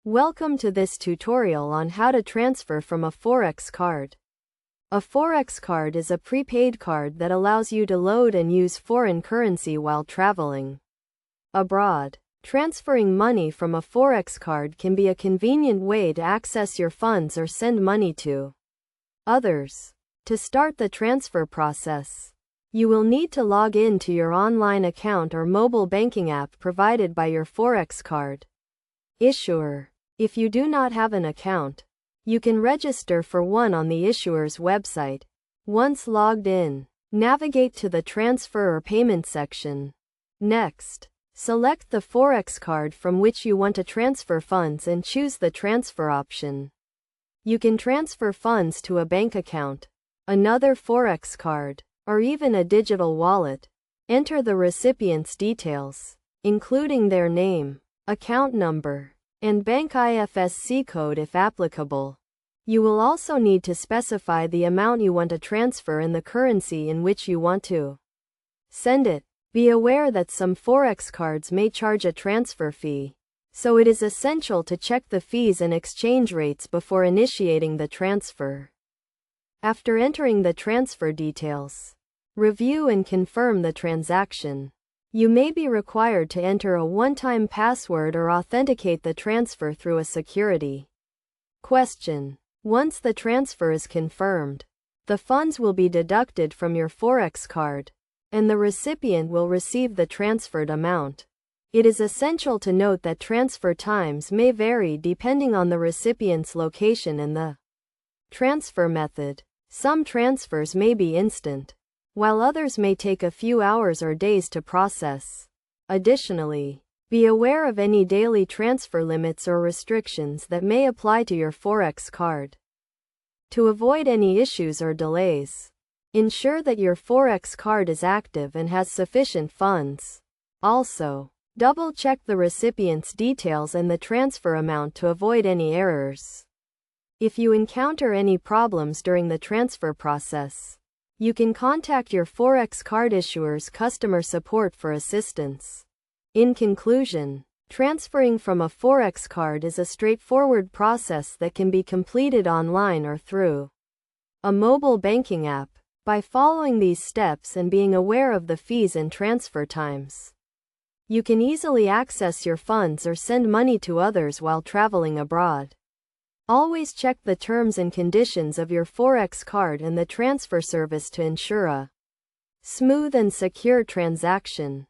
Welcome to this tutorial on how to transfer from a Forex card. A Forex card is a prepaid card that allows you to load and use foreign currency while traveling abroad. Transferring money from a Forex card can be a convenient way to access your funds or send money to others. To start the transfer process, you will need to log in to your online account or mobile banking app provided by your Forex card issuer. If you do not have an account, you can register for one on the issuer's website. Once logged in, navigate to the transfer or payment section. Next, select the Forex card from which you want to transfer funds and choose the transfer option. You can transfer funds to a bank account, another Forex card, or even a digital wallet. Enter the recipient's details, including their name, account number, and bank IFSC code if applicable. You will also need to specify the amount you want to transfer and the currency in which you want to send it. Be aware that some Forex cards may charge a transfer fee, so it is essential to check the fees and exchange rates before initiating the transfer. After entering the transfer details, review and confirm the transaction. You may be required to enter a one-time password or authenticate the transfer through a security question. Once the transfer is confirmed, the funds will be deducted from your Forex card, and the recipient will receive the transferred amount. It is essential to note that transfer times may vary depending on the recipient's location and the transfer method. Some transfers may be instant, while others may take a few hours or days to process. Additionally, be aware of any daily transfer limits or restrictions that may apply to your Forex card. To avoid any issues or delays, ensure that your Forex card is active and has sufficient funds. Also, double-check the recipient's details and the transfer amount to avoid any errors. If you encounter any problems during the transfer process, you can contact your Forex card issuer's customer support for assistance. In conclusion, transferring from a Forex card is a straightforward process that can be completed online or through a mobile banking app. By following these steps and being aware of the fees and transfer times, you can easily access your funds or send money to others while traveling abroad. Always check the terms and conditions of your Forex card and the transfer service to ensure a smooth and secure transaction.